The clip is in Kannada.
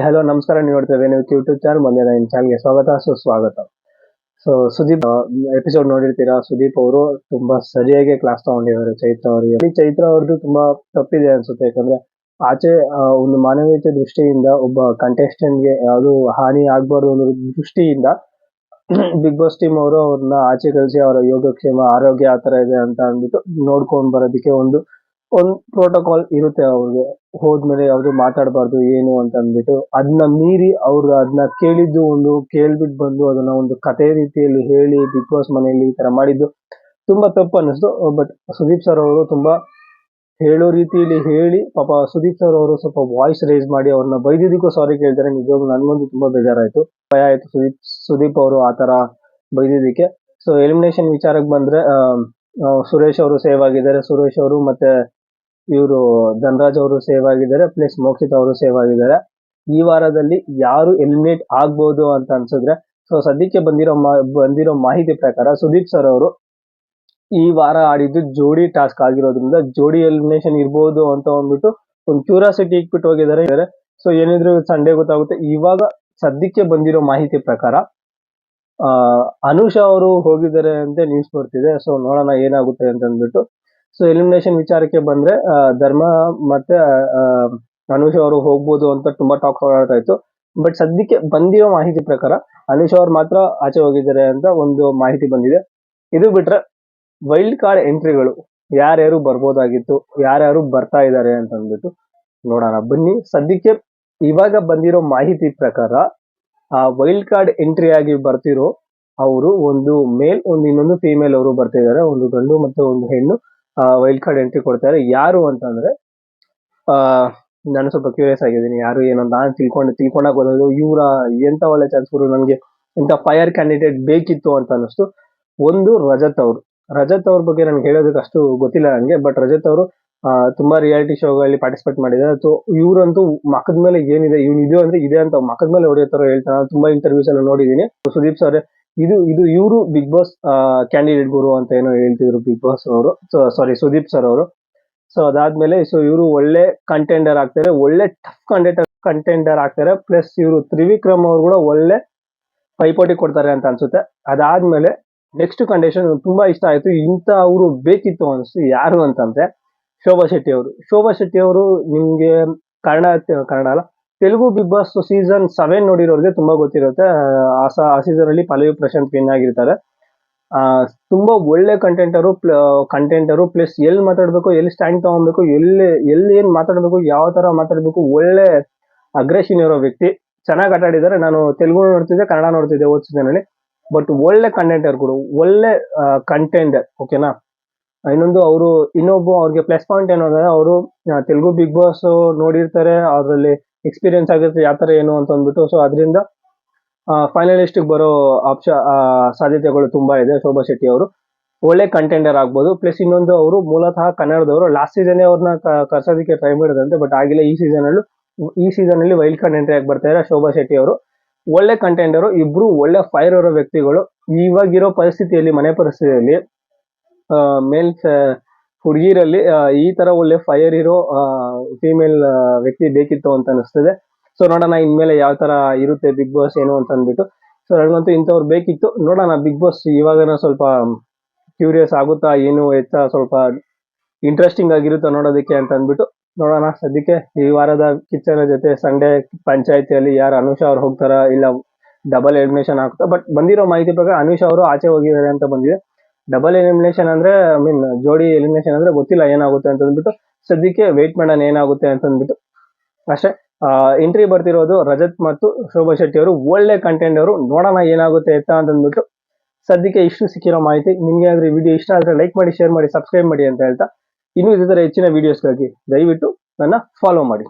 ಹಲೋ ನಮಸ್ಕಾರ. ನೀವು ನೋಡ್ತೇವೆ ನೀವು ಯೂಟ್ಯೂಬ್ ಚಾನಲ್ ಬಂದಿರ ಇನ್ ಚಾನಲ್ಗೆ ಸ್ವಾಗತ ಸುಸ್ವಾಗತ. ಸೊ ಸುದೀಪ್ ಎಪಿಸೋಡ್ ನೋಡಿರ್ತೀರಾ. ಸುದೀಪ್ ಅವರು ತುಂಬಾ ಸರಿಯಾಗಿ ಕ್ಲಾಸ್ ತಗೊಂಡಿದ್ದಾರೆ ಚೈತ್ರ ಅವರಿಗೆ. ಚೈತ್ರ ಅವ್ರದ್ದು ತುಂಬಾ ತಪ್ಪಿದೆ ಅನ್ಸುತ್ತೆ. ಯಾಕಂದ್ರೆ ಆಚೆ ಒಂದು ಮಾನವೀಯತೆ ದೃಷ್ಟಿಯಿಂದ ಒಬ್ಬ ಕಂಟೆಸ್ಟೆಂಟ್ಗೆ ಯಾವುದು ಹಾನಿ ಆಗ್ಬಾರ್ದು ಅನ್ನೋ ದೃಷ್ಟಿಯಿಂದ ಬಿಗ್ ಬಾಸ್ ಟೀಮ್ ಅವರು ಅವ್ರನ್ನ ಆಚೆ ಕಳಿಸಿ ಅವರ ಯೋಗಕ್ಷೇಮ ಆರೋಗ್ಯ ಆತರ ಇದೆ ಅಂತ ಅಂದ್ಬಿಟ್ಟು ನೋಡ್ಕೊಂಡ್ ಬರೋದಕ್ಕೆ ಒಂದು ಪ್ರೋಟೋಕಾಲ್ ಇರುತ್ತೆ. ಅವ್ರಿಗೆ ಹೋದ್ಮೇಲೆ ಯಾವ್ದು ಮಾತಾಡಬಾರ್ದು ಏನು ಅಂತ ಅಂದ್ಬಿಟ್ಟು ಅದನ್ನ ಮೀರಿ ಅವ್ರು ಅದನ್ನ ಕೇಳ್ಬಿಟ್ಟು ಬಂದು ಅದನ್ನ ಒಂದು ಕಥೆ ರೀತಿಯಲ್ಲಿ ಹೇಳಿ ಬಿಗ್ ಬಾಸ್ ಮನೆಯಲ್ಲಿ ಈ ತರ ಮಾಡಿದ್ದು ತುಂಬಾ ತಪ್ಪು ಅನ್ನಿಸ್ತು. ಬಟ್ ಸುದೀಪ್ ಸರ್ ಅವರು ತುಂಬಾ ಹೇಳೋ ರೀತಿಯಲ್ಲಿ ಹೇಳಿ ಪಾಪ ಸುದೀಪ್ ಸರ್ ಅವರು ಸ್ವಲ್ಪ ವಾಯ್ಸ್ ರೇಸ್ ಮಾಡಿ ಅವ್ರನ್ನ ಬೈದಿದ್ದಕ್ಕೂ ಸಾರಿ ಕೇಳ್ತಾರೆ. ನಿಜವಾಗ್ಲೂ ನನ್ಗಂತೂ ತುಂಬಾ ಬೇಜಾರಾಯ್ತು, ಭಯ ಆಯ್ತು ಸುದೀಪ್ ಅವರು ಆತರ ಬೈದಿದ್ದಕ್ಕೆ. ಸೊ ಎಲಿಮಿನೇಷನ್ ವಿಚಾರಕ್ಕೆ ಬಂದ್ರೆ ಸುರೇಶ್ ಅವರು ಸೇವ್ ಆಗಿದ್ದಾರೆ. ಸುರೇಶ್ ಅವರು ಮತ್ತೆ ಇವರು ಧನರಾಜ್ ಅವರು ಸೇವ್ ಆಗಿದ್ದಾರೆ, ಪ್ಲಸ್ ಮೋಕ್ಷಿತ್ ಅವರು ಸೇವ್ ಆಗಿದ್ದಾರೆ. ಈ ವಾರದಲ್ಲಿ ಯಾರು ಎಲಿಮಿನೇಟ್ ಆಗ್ಬೋದು ಅಂತ ಅನ್ಸಿದ್ರೆ, ಸೊ ಸದ್ಯಕ್ಕೆ ಬಂದಿರೋ ಮಾಹಿತಿ ಪ್ರಕಾರ ಸುದೀಪ್ ಸರ್ ಅವರು ಈ ವಾರ ಆಡಿದ್ದು ಜೋಡಿ ಟಾಸ್ಕ್ ಆಗಿರೋದ್ರಿಂದ ಜೋಡಿ ಎಲಿಮಿನೇಷನ್ ಇರ್ಬೋದು ಅಂತ ಅಂದ್ಬಿಟ್ಟು ಒಂದು ಕ್ಯೂರಿಯಾಸಿಟಿ ಇಟ್ಬಿಟ್ಟು ಹೋಗಿದ್ದಾರೆ. ಸೊ ಏನಿದ್ರು ಸಂಡೇ ಗೊತ್ತಾಗುತ್ತೆ. ಇವಾಗ ಸದ್ಯಕ್ಕೆ ಬಂದಿರೋ ಮಾಹಿತಿ ಪ್ರಕಾರ ಅನುಷಾ ಅವರು ಹೋಗಿದ್ದಾರೆ ಅಂತ ನ್ಯೂಸ್ ಬರ್ತಿದೆ. ಸೊ ನೋಡೋಣ ಏನಾಗುತ್ತೆ ಅಂತ ಅಂದ್ಬಿಟ್ಟು. ಸೊ ಎಲಿಮಿನೇಷನ್ ವಿಚಾರಕ್ಕೆ ಬಂದ್ರೆ ಧರ್ಮ ಮತ್ತೆ ಅನುಷ್ ಅವರು ಹೋಗ್ಬೋದು ಅಂತ ತುಂಬಾ ಟಾಕ್ ಓಡಾಡ್ತಾ ಇತ್ತು. ಬಟ್ ಸದ್ಯಕ್ಕೆ ಬಂದಿರೋ ಮಾಹಿತಿ ಪ್ರಕಾರ ಅನುಷ್ ಅವ್ರು ಮಾತ್ರ ಆಚೆ ಹೋಗಿದ್ದಾರೆ ಅಂತ ಒಂದು ಮಾಹಿತಿ ಬಂದಿದೆ. ಇದು ಬಿಟ್ರೆ ವೈಲ್ಡ್ ಕಾರ್ಡ್ ಎಂಟ್ರಿಗಳು ಯಾರ್ಯಾರು ಬರ್ಬೋದಾಗಿತ್ತು, ಯಾರ್ಯಾರು ಬರ್ತಾ ಇದ್ದಾರೆ ಅಂತ ಅಂದ್ಬಿಟ್ಟು ನೋಡೋಣ ಬನ್ನಿ. ಸದ್ಯಕ್ಕೆ ಇವಾಗ ಬಂದಿರೋ ಮಾಹಿತಿ ಪ್ರಕಾರ ವೈಲ್ಡ್ ಕಾರ್ಡ್ ಎಂಟ್ರಿ ಆಗಿ ಬರ್ತಿರೋ ಅವರು ಒಂದು ಮೇಲ್ ಒಂದು ಇನ್ನೊಂದು ಫೀಮೇಲ್ ಅವರು ಬರ್ತಿದ್ದಾರೆ. ಒಂದು ಗಂಡು ಮತ್ತೆ ಒಂದು ಹೆಣ್ಣು ವೈಲ್ಡ್ ಕಾರ್ಡ್ ಎಂಟ್ರಿ ಕೊಡ್ತಾರೆ. ಯಾರು ಅಂತಂದ್ರೆ ನಾನು ಸ್ವಲ್ಪ ಕ್ಯೂರಿಯಸ್ ಆಗಿದ್ದೀನಿ ಯಾರು ಏನೋ ನಾನು ತಿಳ್ಕೊಂಡಾಗ ಹೋದದು ಇವರ ಎಂತ ಒಳ್ಳೆ ಚಾನ್ಸ್ ಗುರು, ನನಗೆ ಎಂತ ಫೈರ್ ಕ್ಯಾಂಡಿಡೇಟ್ ಬೇಕಿತ್ತು ಅಂತ ಅನಿಸ್ತು. ಒಂದು ರಜತ್ ಅವ್ರ ಬಗ್ಗೆ ನನಗೆ ಹೇಳೋದಕ್ಕೆ ಅಷ್ಟು ಗೊತ್ತಿಲ್ಲ ನನಗೆ. ಬಟ್ ರಜತ್ ಅವರು ತುಂಬಾ ರಿಯಾಲಿಟಿ ಶೋಗಳಲ್ಲಿ ಪಾರ್ಟಿಸಿಪೇಟ್ ಮಾಡಿದ್ದಾರೆ. ಸೊ ಇವರಂತೂ ಮಕ್ಕದ ಮೇಲೆ ಏನಿದೆ ಇದು ಅಂದ್ರೆ ಇದೆ ಅಂತ ಮಕ್ಕದ ಮೇಲೆ ಹೊಡೆಯೋ ತರ ಹೇಳ್ತಾರೆ. ನಾನು ತುಂಬಾ ಇಂಟರ್ವ್ಯೂಸ್ ಎಲ್ಲ ನೋಡಿದೀನಿ. ಸುದೀಪ್ ಸರ್ ಇವರು ಬಿಗ್ ಬಾಸ್ ಕ್ಯಾಂಡಿಡೇಟ್ ಗುರು ಅಂತ ಏನೋ ಹೇಳ್ತಿದ್ರು ಬಿಗ್ ಬಾಸ್ ಅವರು, ಸಾರಿ ಸುದೀಪ್ ಸರ್ ಅವರು. ಸೊ ಅದಾದ್ಮೇಲೆ ಸೊ ಇವರು ಒಳ್ಳೆ ಕಂಟೆಂಡರ್ ಆಗ್ತಾರೆ, ಒಳ್ಳೆ ಟಫ್ ಕಂಟೆಂಡರ್ ಆಗ್ತಾರೆ. ಪ್ಲಸ್ ಇವರು ತ್ರಿವಿಕ್ರಮ್ ಅವರು ಕೂಡ ಒಳ್ಳೆ ಪೈಪೋಟಿ ಕೊಡ್ತಾರೆ ಅಂತ ಅನ್ಸುತ್ತೆ. ಅದಾದ್ಮೇಲೆ ನೆಕ್ಸ್ಟ್ ಕಂಡೀಷನ್ ತುಂಬಾ ಇಷ್ಟ ಆಯ್ತು, ಇಂತ ಅವರು ಬೇಕಿತ್ತು ಅನ್ಸು. ಯಾರು ಅಂತಂದ್ರೆ ಶೋಭಾ ಶೆಟ್ಟಿ ಅವರು ನಿಮ್ಗೆ ಕನ್ನಡ ಅಲ್ಲ ತೆಲುಗು ಬಿಗ್ ಬಾಸ್ ಸೀಸನ್ 7 ನೋಡಿರೋರಿಗೆ ತುಂಬಾ ಗೊತ್ತಿರುತ್ತೆ. ಆ ಸೀಸನ್ ಅಲ್ಲಿ ಪಲ್ಲವಿ ಪ್ರಶಾಂತ್ ವಿನ್ ಆಗಿರ್ತಾರೆ. ತುಂಬಾ ಒಳ್ಳೆ ಕಂಟೆಂಟರು ಪ್ಲಸ್ ಎಲ್ಲಿ ಮಾತಾಡ್ಬೇಕು, ಎಲ್ಲಿ ಸ್ಟ್ಯಾಂಡ್ ತಗೊಬೇಕು, ಎಲ್ಲಿ ಏನ್ ಮಾತಾಡ್ಬೇಕು, ಯಾವ ತರ ಮಾತಾಡ್ಬೇಕು, ಒಳ್ಳೆ ಅಗ್ರೆಷನ್ ಇರೋ ವ್ಯಕ್ತಿ. ಚೆನ್ನಾಗಿ ಆಟ ಆಡಿದ್ದಾರೆ. ನಾನು ತೆಲುಗು ನೋಡ್ತಿದ್ದೆ, ಕನ್ನಡ ನೋಡ್ತಿದ್ದೆ ಓದ್ ಸೀಸನ್ ಅಲ್ಲಿ. ಬಟ್ ಒಳ್ಳೆ ಕಂಟೆಂಟರ್ ಕೂಡ ಒಳ್ಳೆ ಕಂಟೆಂಡರ್. ಓಕೆನಾ. ಇನ್ನೊಂದು ಅವ್ರಿಗೆ ಪ್ಲಸ್ ಪಾಯಿಂಟ್ ಏನಂದ್ರೆ ಅವರು ತೆಲುಗು ಬಿಗ್ ಬಾಸ್ ನೋಡಿರ್ತಾರೆ, ಅದರಲ್ಲಿ ಎಕ್ಸ್ಪೀರಿಯನ್ಸ್ ಆಗಿರುತ್ತೆ ಯಾವ ತರ ಏನು ಅಂತ ಅಂದ್ಬಿಟ್ಟು. ಸೊ ಅದರಿಂದ ಫೈನಲಿಸ್ಟ್ ಬರೋ ಸಾಧ್ಯತೆಗಳು ತುಂಬಾ ಇದೆ. ಶೋಭಾ ಶೆಟ್ಟಿ ಅವರು ಒಳ್ಳೆ ಕಂಟೆಂಡರ್ ಆಗ್ಬೋದು. ಪ್ಲಸ್ ಇನ್ನೊಂದು ಅವರು ಮೂಲತಃ ಕನ್ನಡದವರು. ಲಾಸ್ಟ್ ಸೀಸನ್ ಅವ್ರನ್ನ ಕರ್ಸೋದಕ್ಕೆ ಟ್ರೈ ಮಾಡಿದಂತೆ, ಬಟ್ ಆಗಿಲ್ಲ. ಈ ಸೀಸನ್ ಅಲ್ಲಿ ವೈಲ್ಡ್ ಕಾರ್ಡ್ ಎಂಟ್ರಿ ಆಗಿ ಬರ್ತಾರೆ ಶೋಭಾ ಶೆಟ್ಟಿ ಅವರು. ಒಳ್ಳೆ ಕಂಟೆಂಡರು, ಇಬ್ರು ಒಳ್ಳೆ ಫೈರ್ ಇರೋ ವ್ಯಕ್ತಿಗಳು. ಇವಾಗಿರೋ ಪರಿಸ್ಥಿತಿಯಲ್ಲಿ, ಮನೆ ಪರಿಸ್ಥಿತಿಯಲ್ಲಿ ಮೇಲ್ಸ್ ಹುಡುಗಿರಲ್ಲಿ ಈ ತರ ಒಳ್ಳೆ ಫೈರ್ ಇರೋ ಫಿಮೇಲ್ ವ್ಯಕ್ತಿ ಬೇಕಿತ್ತು ಅಂತ ಅನಿಸ್ತದೆ. ಸೊ ನೋಡೋಣ ಇನ್ಮೇಲೆ ಯಾವ ತರ ಇರುತ್ತೆ ಬಿಗ್ ಬಾಸ್ ಏನು ಅಂತ ಅಂದ್ಬಿಟ್ಟು. ಸೊ ನನಗಂತೂ ಇಂಥವ್ರು ಬೇಕಿತ್ತು. ನೋಡೋಣ ಬಿಗ್ ಬಾಸ್ ಇವಾಗನ ಸ್ವಲ್ಪ ಕ್ಯೂರಿಯಸ್ ಆಗುತ್ತಾ ಏನು ಎತ್ತ ಸ್ವಲ್ಪ ಇಂಟ್ರೆಸ್ಟಿಂಗ್ ಆಗಿರುತ್ತಾ ನೋಡೋದಕ್ಕೆ ಅಂತ ಅಂದ್ಬಿಟ್ಟು ನೋಡೋಣ. ಸದ್ಯಕ್ಕೆ ಈ ವಾರದ ಕಿಚ್ಚನ ಜೊತೆ ಸಂಡೇ ಪಂಚಾಯತಿಯಲ್ಲಿ ಯಾರು ಅನುಷಾ ಅವ್ರು ಹೋಗ್ತಾರ ಇಲ್ಲ ಡಬಲ್ ಎಲಿಮಿನೇಷನ್ ಆಗ್ತಾ. ಬಟ್ ಬಂದಿರೋ ಮಾಹಿತಿ ಪ್ರಕಾರ ಅನುಷಾ ಅವರು ಆಚೆ ಹೋಗಿದ್ದಾರೆ ಅಂತ ಬಂದಿದೆ. ಡಬಲ್ ಎಲಿಮಿನೇಷನ್ ಅಂದ್ರೆ ಜೋಡಿ ಎಲಿಮಿನೇಷನ್ ಅಂದ್ರೆ ಗೊತ್ತಿಲ್ಲ ಏನಾಗುತ್ತೆ ಅಂತ ಅಂದ್ಬಿಟ್ಟು ಸದ್ಯಕ್ಕೆ ವೇಟ್ ಮಾಡೋಣ ಏನಾಗುತ್ತೆ ಅಂತ ಅಂದ್ಬಿಟ್ಟು ಅಷ್ಟೇ. ಎಂಟ್ರಿ ಬರ್ತಿರೋದು ರಜತ್ ಮತ್ತು ಶೋಭಾ ಶೆಟ್ಟಿ ಅವರು, ಒಳ್ಳೆ ಕಂಟೆಂಟ್ ಅವರು. ನೋಡೋಣ ಏನಾಗುತ್ತೆ ಎತ್ತ ಅಂತ ಅಂದ್ಬಿಟ್ಟು ಸದ್ಯಕ್ಕೆ ಇಷ್ಟು ಸಿಕ್ಕಿರೋ ಮಾಹಿತಿ. ನಿಮ್ಗೆ ಏನಾದ್ರೂ ವಿಡಿಯೋ ಇಷ್ಟ ಆದ್ರೆ ಲೈಕ್ ಮಾಡಿ, ಶೇರ್ ಮಾಡಿ, ಸಬ್ಸ್ಕ್ರೈಬ್ ಮಾಡಿ ಅಂತ ಹೇಳ್ತಾ, ಇನ್ನೂ ಇದೇ ತರ ಹೆಚ್ಚಿನ ವಿಡಿಯೋಸ್ಗಾಗಿ ದಯವಿಟ್ಟು ನನ್ನ ಫಾಲೋ ಮಾಡಿ.